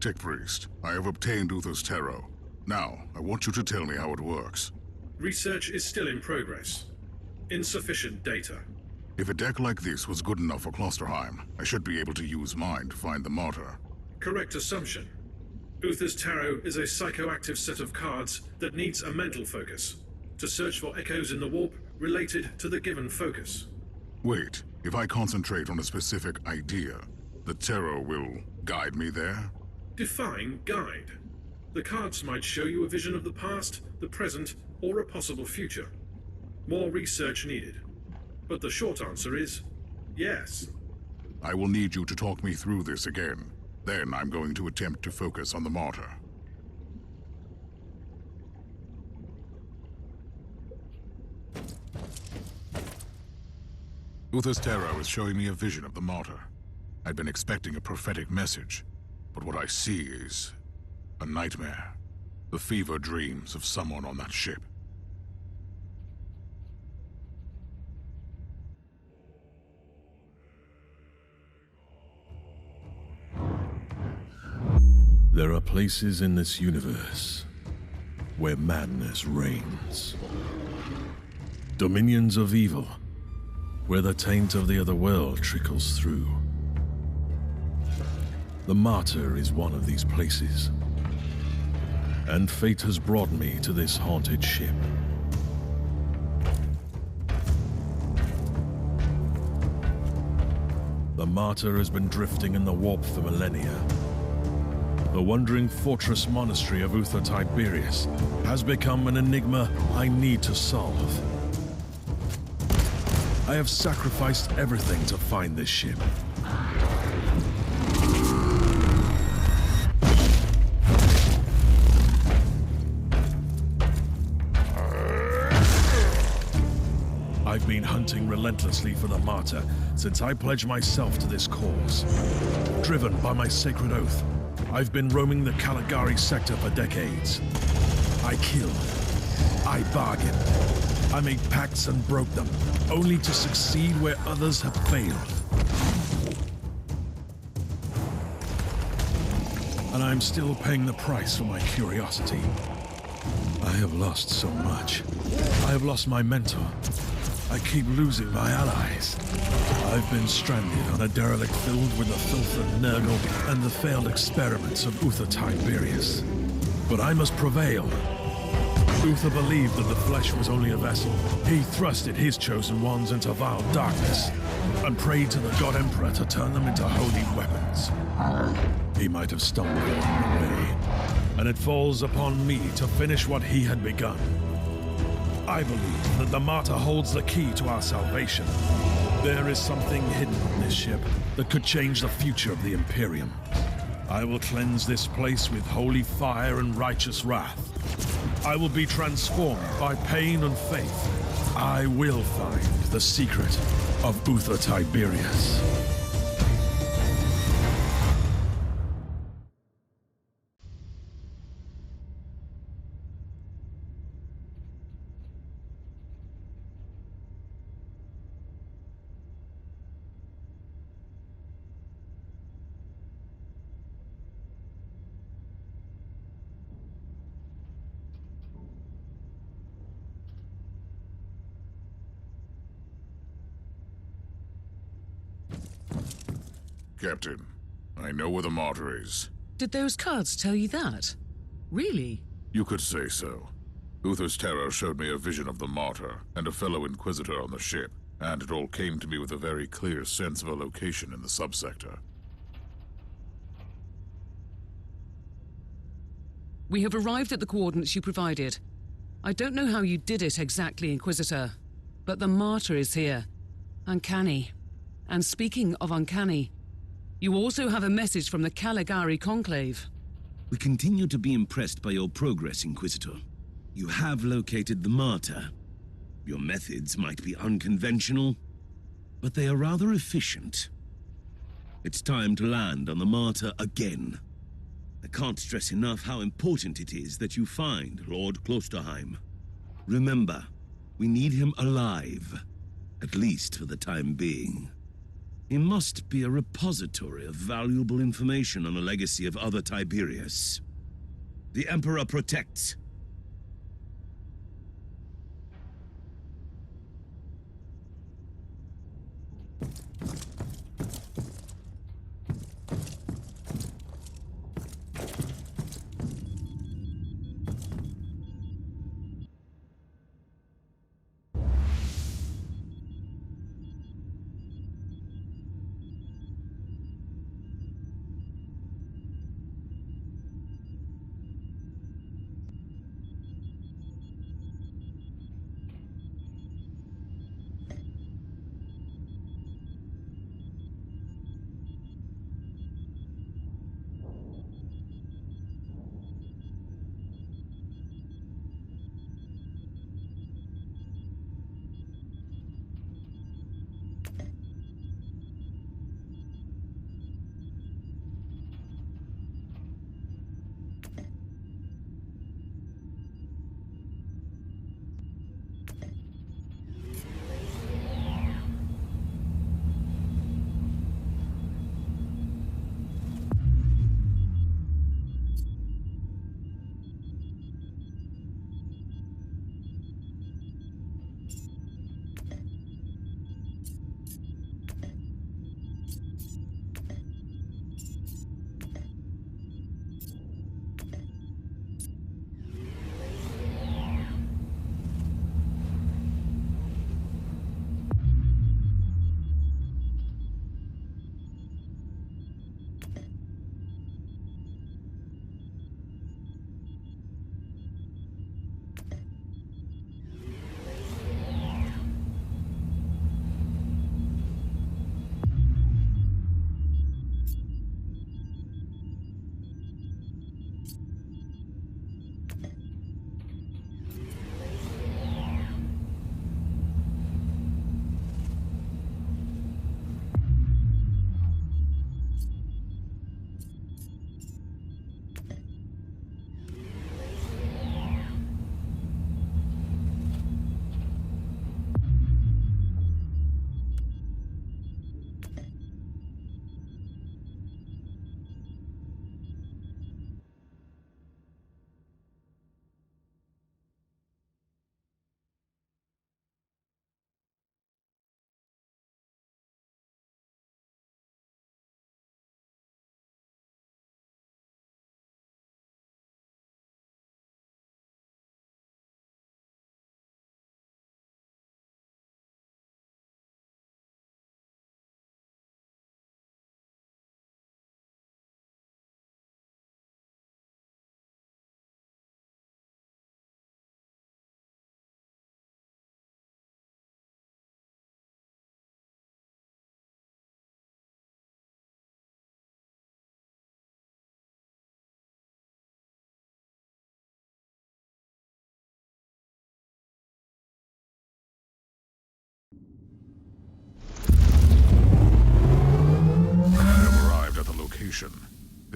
Tech Priest, I have obtained Uther's Tarot. Now, I want you to tell me how it works. Research is still in progress. Insufficient data. If a deck like this was good enough for Klosterheim, I should be able to use mine to find the Martyr. Correct assumption. Uther's Tarot is a psychoactive set of cards that needs a mental focus, to search for echoes in the warp related to the given focus. Wait, if I concentrate on a specific idea, the Tarot will guide me there? Define guide. The cards might show you a vision of the past, the present, or a possible future. More research needed. But the short answer is yes. I will need you to talk me through this again. Then I'm going to attempt to focus on the Martyr. Uther's Tarot is showing me a vision of the Martyr. I'd been expecting a prophetic message, but what I see is a nightmare. The fever dreams of someone on that ship. There are places in this universe where madness reigns. Dominions of evil, where the taint of the other world trickles through. The Martyr is one of these places, and fate has brought me to this haunted ship. The Martyr has been drifting in the warp for millennia. The wandering fortress monastery of Uther Tiberius has become an enigma I need to solve. I have sacrificed everything to find this ship. I've been hunting relentlessly for the Martyr since I pledged myself to this cause. Driven by my sacred oath, I've been roaming the Caligari sector for decades. I killed. I bargained. I made pacts and broke them, only to succeed where others have failed. And I'm still paying the price for my curiosity. I have lost so much. I have lost my mentor. I keep losing my allies. I've been stranded on a derelict filled with the filth of Nurgle and the failed experiments of Uther Tiberius. But I must prevail. Uther believed that the flesh was only a vessel. He thrusted his chosen ones into vile darkness and prayed to the God Emperor to turn them into holy weapons. He might have stumbled along the way, and it falls upon me to finish what he had begun. I believe that the Martyr holds the key to our salvation. There is something hidden on this ship that could change the future of the Imperium. I will cleanse this place with holy fire and righteous wrath. I will be transformed by pain and faith. I will find the secret of Uther Tiberius. Captain, I know where the Martyr is. Did those cards tell you that? Really? You could say so. Uther's Tarot showed me a vision of the Martyr and a fellow Inquisitor on the ship, and it all came to me with a very clear sense of a location in the subsector. We have arrived at the coordinates you provided. I don't know how you did it exactly, Inquisitor, but the Martyr is here. Uncanny. And speaking of uncanny, you also have a message from the Caligari Conclave. We continue to be impressed by your progress, Inquisitor. You have located the Martyr. Your methods might be unconventional, but they are rather efficient. It's time to land on the Martyr again. I can't stress enough how important it is that you find Lord Klosterheim. Remember, we need him alive, at least for the time being. He must be a repository of valuable information on the legacy of other Tiberius. The Emperor protects.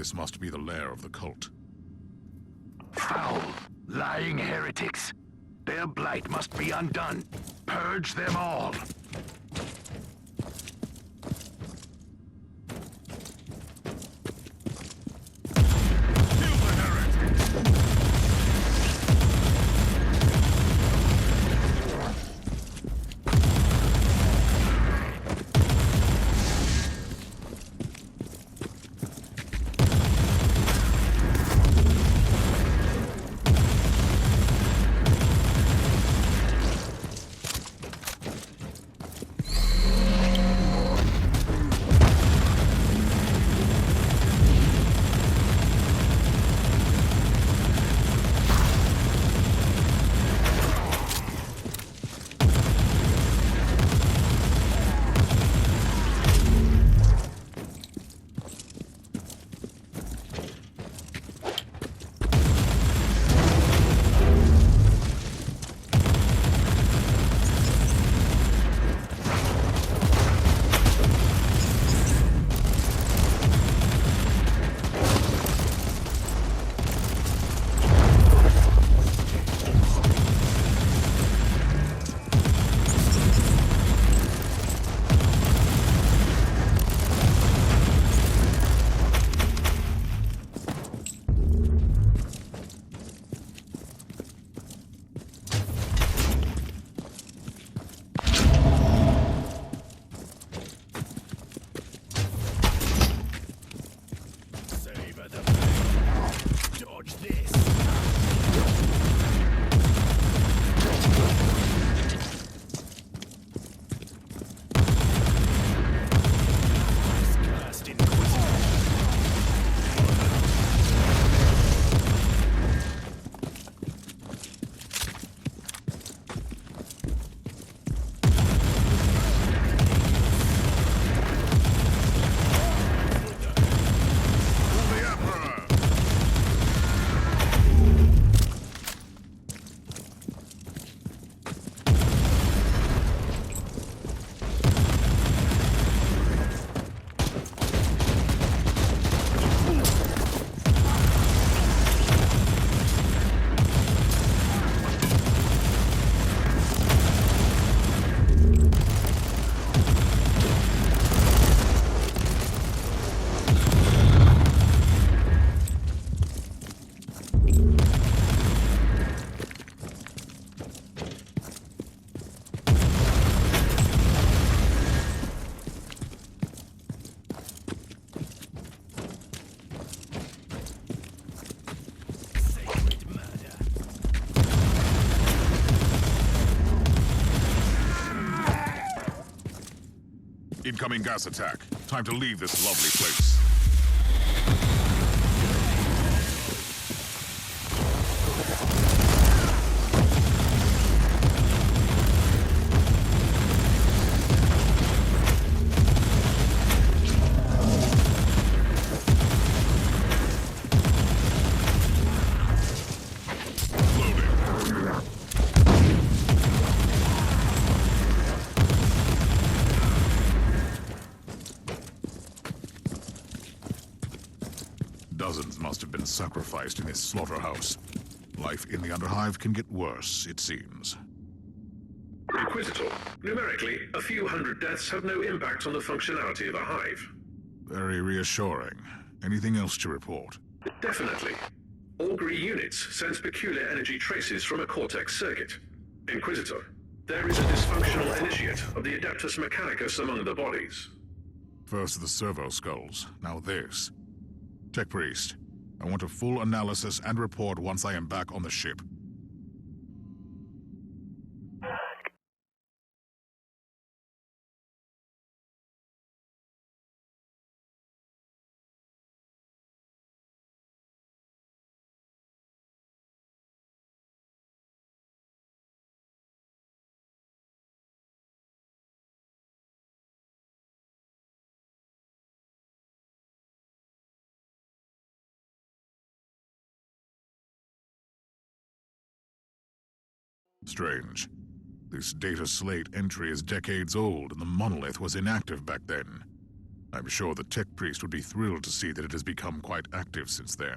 This must be the lair of the cult. Foul, lying heretics. Their blight must be undone. Purge them all. Incoming gas attack. Time to leave this lovely place. Dozens must have been sacrificed in this slaughterhouse. Life in the Underhive can get worse, it seems. Inquisitor, numerically, a few hundred deaths have no impact on the functionality of a hive. Very reassuring. Anything else to report? Definitely. Augury units sense peculiar energy traces from a cortex circuit. Inquisitor, there is a dysfunctional initiate of the Adeptus Mechanicus among the bodies. First the servo skulls, now this. Tech Priest, I want a full analysis and report once I am back on the ship. Strange. This data slate entry is decades old, and the monolith was inactive back then. I'm sure the Tech Priest would be thrilled to see that it has become quite active since then.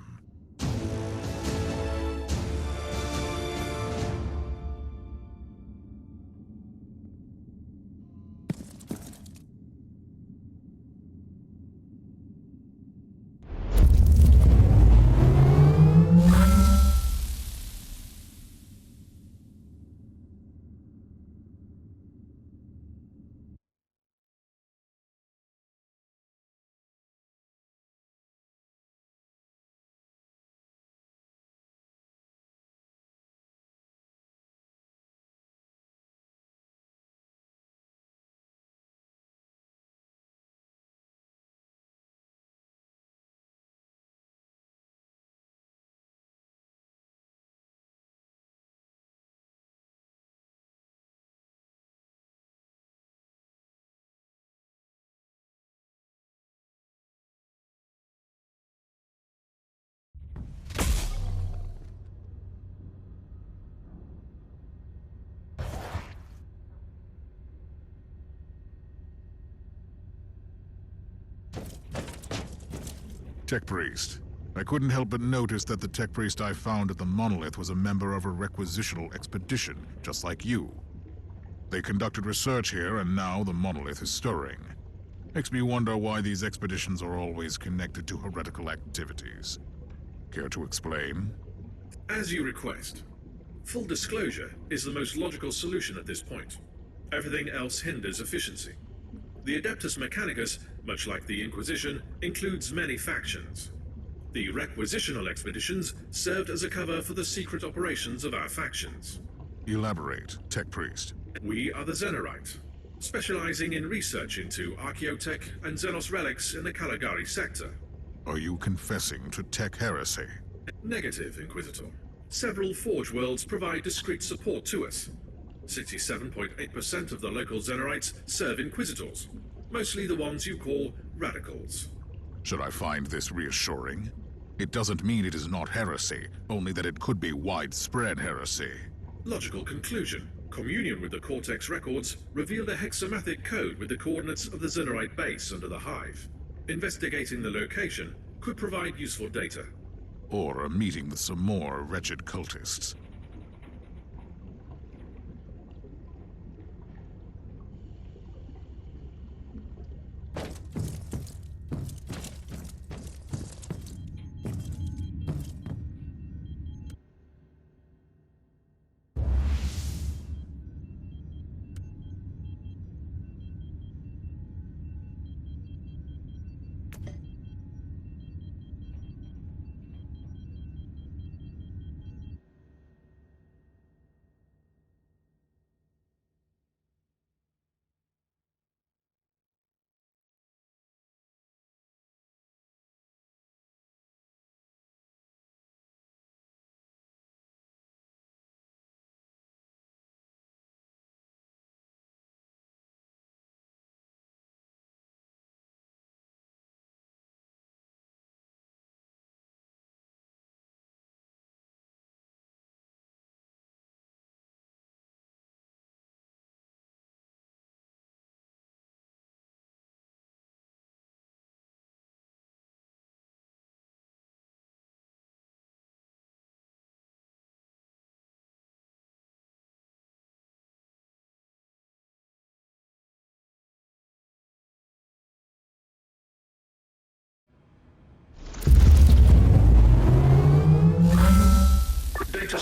Tech Priest. I couldn't help but notice that the Tech Priest I found at the monolith was a member of a requisitional expedition, just like you. They conducted research here, and now the monolith is stirring. Makes me wonder why these expeditions are always connected to heretical activities. Care to explain? As you request. Full disclosure is the most logical solution at this point. Everything else hinders efficiency. The Adeptus Mechanicus, much like the Inquisition, includes many factions. The requisitional expeditions served as a cover for the secret operations of our factions. Elaborate, Tech Priest. We are the Xenorite, specializing in research into archaeotech and Xenos relics in the Caligari sector. Are you confessing to tech heresy? Negative, Inquisitor. Several Forge worlds provide discreet support to us. 67.8% of the local Xenorites serve Inquisitors, mostly the ones you call radicals. Should I find this reassuring? It doesn't mean it is not heresy, only that it could be widespread heresy. Logical conclusion. Communion with the Cortex records revealed a hexamathic code with the coordinates of the Xenorite base under the Hive. Investigating the location could provide useful data. Or a meeting with some more wretched cultists.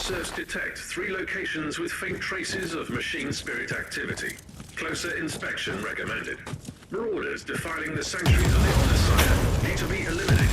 Officers detect 3 locations with faint traces of machine spirit activity. Closer inspection recommended. Marauders defiling the sanctuaries of the Honor need to be eliminated.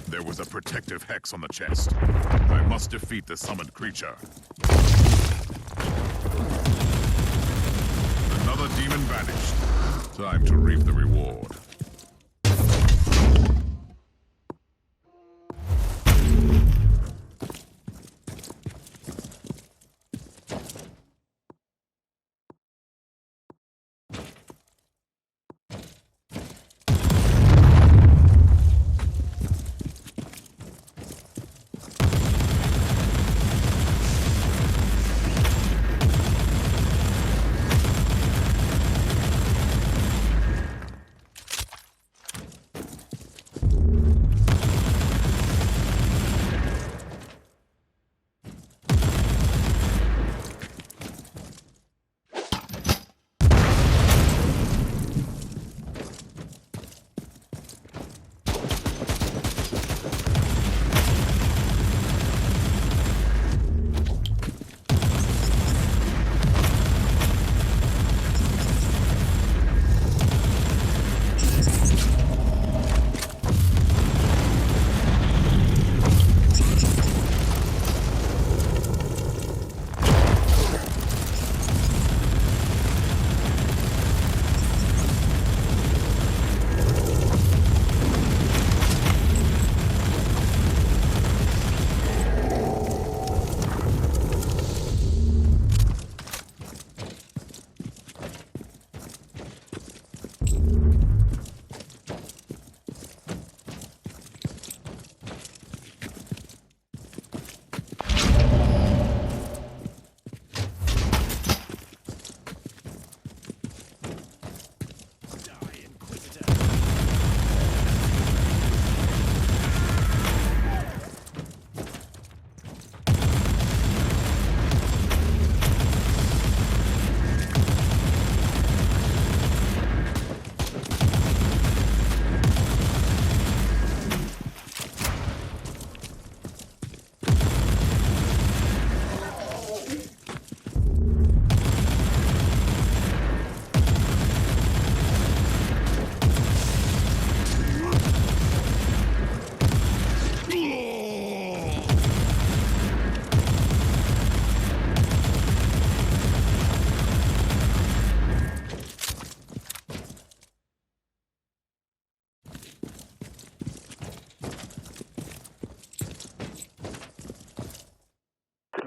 There was a protective hex on the chest. I must defeat the summoned creature. Another demon vanished. Time to reap the reward.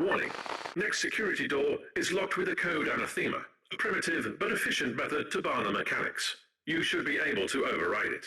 Warning. Next security door is locked with a code anathema, a primitive but efficient method to bar the mechanics. You should be able to override it.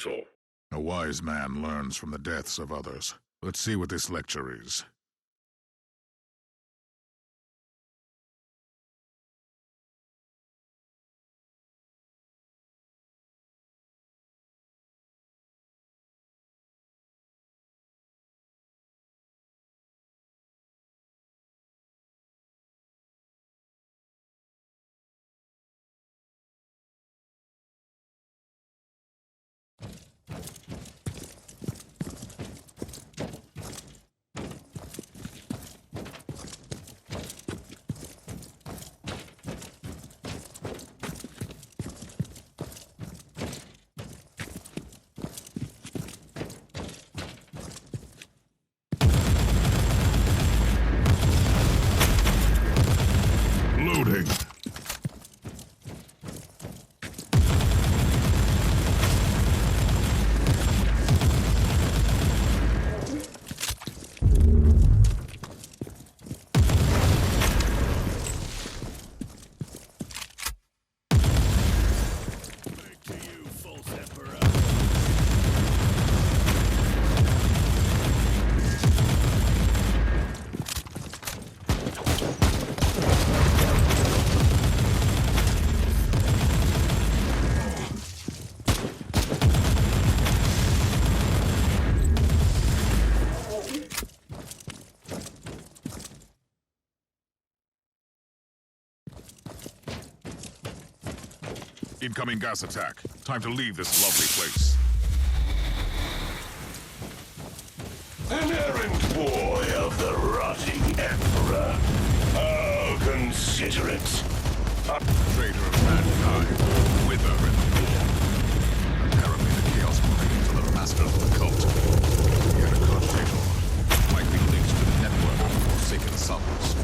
mentor. A wise man learns from the deaths of others. Let's see what this lecture is. Loading. Incoming gas attack. Time to leave this lovely place. An errant boy of the rotting Emperor. How considerate. A traitor of mankind. Wither in the war. Apparently the chaos belonging to the masters of the cult. Yet a traitor might be linked to the network of Forsaken Sons.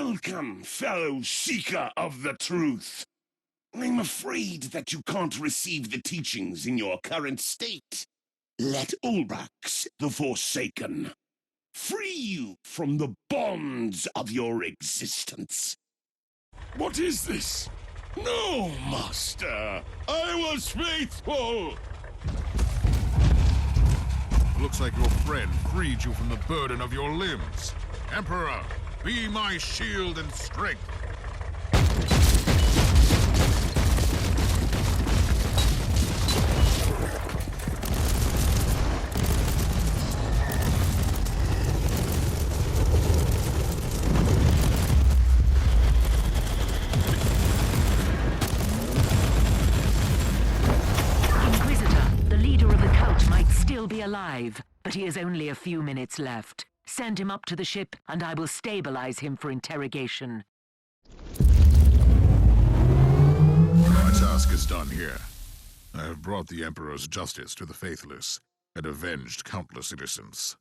Welcome, fellow seeker of the truth. I'm afraid that you can't receive the teachings in your current state. Let Ulbrax, the Forsaken, free you from the bonds of your existence. What is this? No, Master! I was faithful! Looks like your friend freed you from the burden of your limbs. Emperor, be my shield and strength. Be alive, but he has only a few minutes left. Send him up to the ship, and I will stabilize him for interrogation. My task is done here. I have brought the Emperor's justice to the faithless, and avenged countless innocents.